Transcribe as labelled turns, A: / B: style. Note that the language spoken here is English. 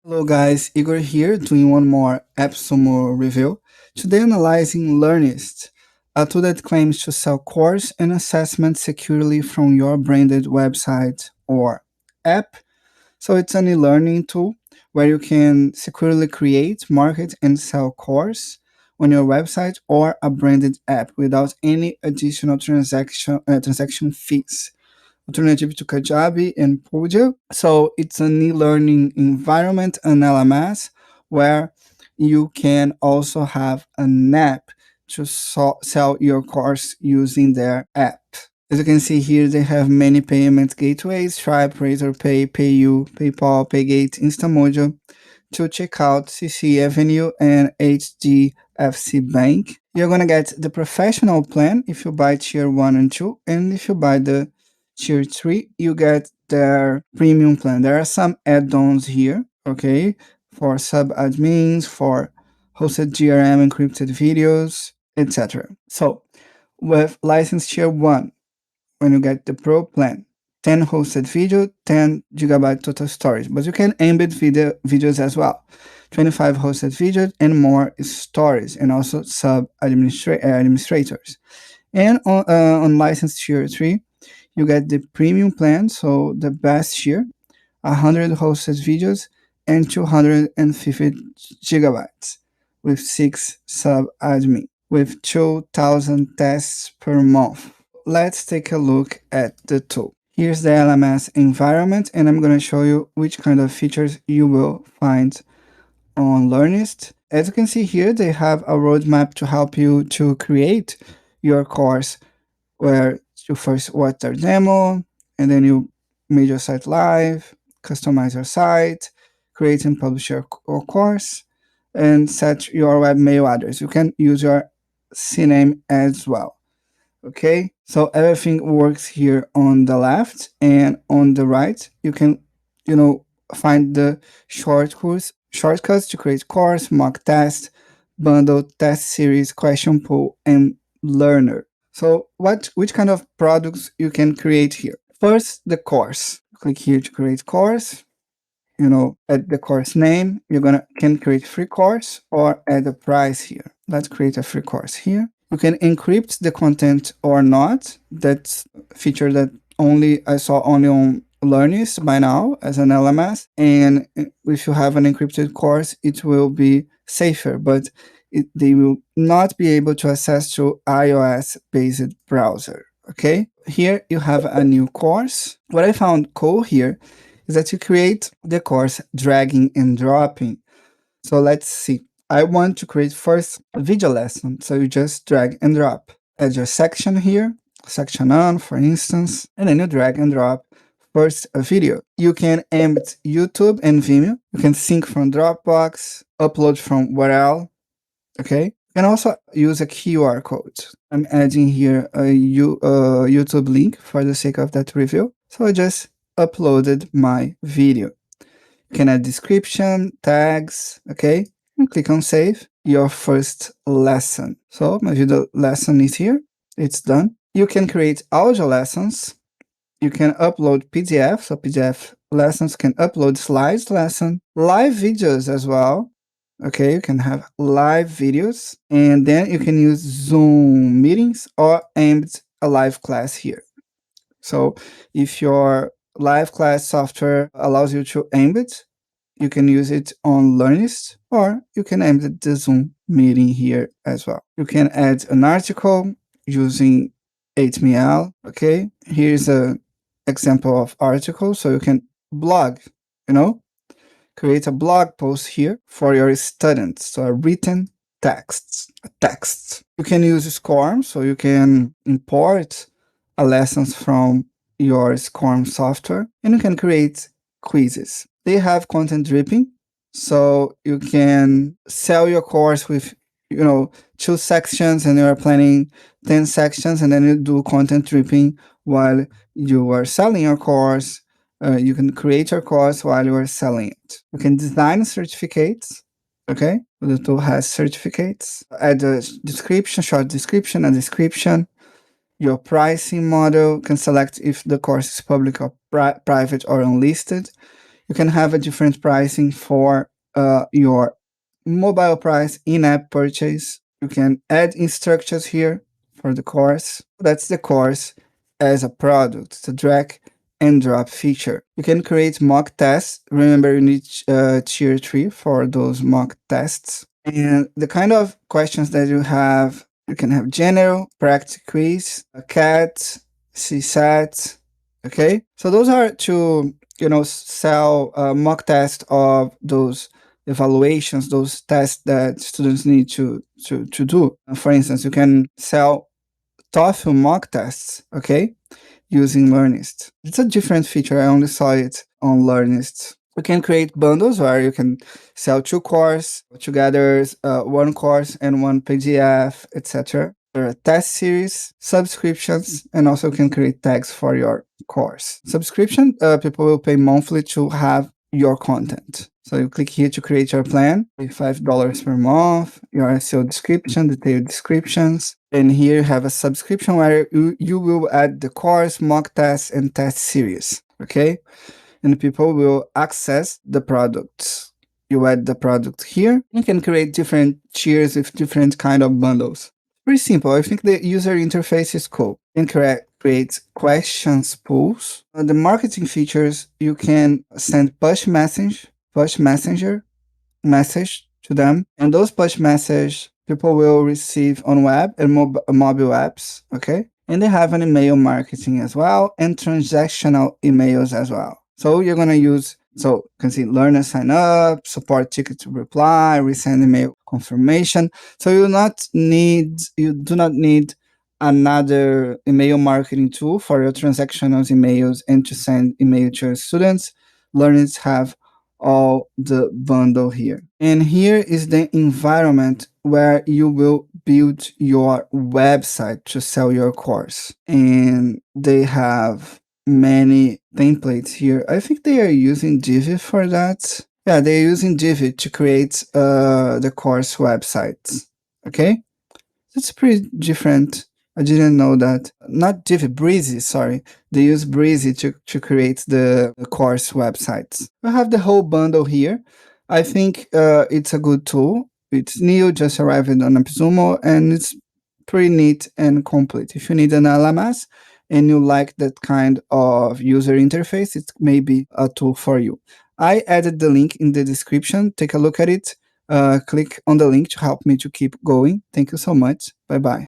A: Hello guys, Igor here doing one more AppSumo review. Today analyzing Learnyst, a tool that claims to sell course and assessment securely from your branded website or app. So it's an e-learning tool where you can securely create, market, and sell course on your website or a branded app without any additional transaction fees, alternative to Kajabi and Podia. So it's an e-learning environment, an LMS, where you can also have an app to sell your course using their app. As you can see here, they have many payment gateways: Stripe, Razorpay, PayU, PayPal, Paygate, Instamojo, to check out CC Avenue and HDFC Bank. You're gonna get the professional plan if you buy tier 1 and 2, and if you buy the tier 3, you get their premium plan. There are some add-ons here, okay, for sub-admins, for hosted GRM encrypted videos, etc. So with license tier 1, when you get the pro plan, 10 hosted video, 10 gigabyte total storage, but you can embed videos as well, 25 hosted videos and more storage, and also sub administrators. And on license tier 3, you get the premium plan, so the best tier, 100 hosted videos and 250 gigabytes with 6 sub admin with 2,000 tests per month. Let's take a look at the tool. Here's the LMS environment, and I'm going to show you which kind of features you will find on Learnyst. As you can see here, they have a roadmap to help you to create your course, where you first watch their demo, and then you make your site live, customize your site, create and publish your course, and set your webmail address. You can use your CNAME as well. Okay, so everything works here on the left, and on the right you can find the shortcuts to create course, mock test, bundle, test series, question pool, and learner. So which kind of products you can create here? First, the course. Click here to create course. Add the course name. Can create free course or add a price here. Let's create a free course here. You can encrypt the content or not. That's a feature that I saw only on Learnyst by now as an LMS. And if you have an encrypted course, it will be safer, but they will not be able to access to iOS-based browser. Okay, here you have a new course. What I found cool here is that you create the course dragging and dropping. So let's see. I want to create first a video lesson. So you just drag and drop. Add your section here, section on, for instance, and then you drag and drop first a video. You can embed YouTube and Vimeo. You can sync from Dropbox, upload from wherever. Okay. You can also use a QR code. I'm adding here a YouTube link for the sake of that review. So I just uploaded my video. You can add description, tags, okay? And click on save your first lesson. So my video lesson is here. It's done. You can create audio lessons. You can upload PDF. So PDF lessons can upload slides lesson, live videos as well. Okay, you can have live videos, and then you can use Zoom meetings or embed a live class here. So if your live class software allows you to embed, you can use it on Learnyst, or you can embed the Zoom meeting here as well. You can add an article using HTML. Okay, here's an example of article. So you can blog, create a blog post here for your students. So a written text. You can use SCORM, so you can import lessons from your SCORM software, and you can create quizzes. They have content dripping, so you can sell your course with 2 sections, and you are planning 10 sections, and then you do content dripping while you are selling your course. You can create your course while you are selling it. You can design certificates. Okay, the tool has certificates. Add a description, short description, a description. Your pricing model, can select if the course is public or private or unlisted. You can have a different pricing for your mobile price, in-app purchase. You can add instructions here for the course. That's the course as a product. It's a drag and drop feature. You can create mock tests. Remember, you need tier 3 for those mock tests. And the kind of questions that you have, you can have general, practice quiz, a CAT, CSAT. Okay, so those are to sell mock tests of those evaluations, those tests that students need to do. For instance, you can sell TOEFL mock tests, okay, using Learnyst. It's a different feature. I only saw it on Learnyst. You can create bundles where you can sell 2 courses together, 1 course and 1 PDF, etc. There are test series, subscriptions, and also can create tags for your course. Subscription, people will pay monthly to have your content. So you click here to create your plan, pay $5 per month, your SEO description, detailed descriptions. And here you have a subscription where you will add the course, mock tests, and test series, okay? And people will access the products. You add the product here. You can create different tiers with different kind of bundles. Pretty simple. I think the user interface is cool. You can create questions pools. The marketing features, you can send push messenger message to them. And those push message people will receive on web and mobile apps, okay? And they have an email marketing as well and transactional emails as well. So you're going to use, so you can see learner sign up, support ticket to reply, resend email confirmation. So you do not need another email marketing tool for your transactional emails and to send email to your students. Learners have all the bundle here. And here is the environment where you will build your website to sell your course. And they have many templates here. I think they are using Divi for that. Yeah, they're using Divi to create the course websites. Okay, it's pretty different. I didn't know that. Not Divi, Breezy, sorry. They use Breezy to create the course websites. I have the whole bundle here. I think it's a good tool. It's new, just arrived on AppSumo, and it's pretty neat and complete. If you need an LMS and you like that kind of user interface, it may be a tool for you. I added the link in the description. Take a look at it. Click on the link to help me to keep going. Thank you so much. Bye-bye.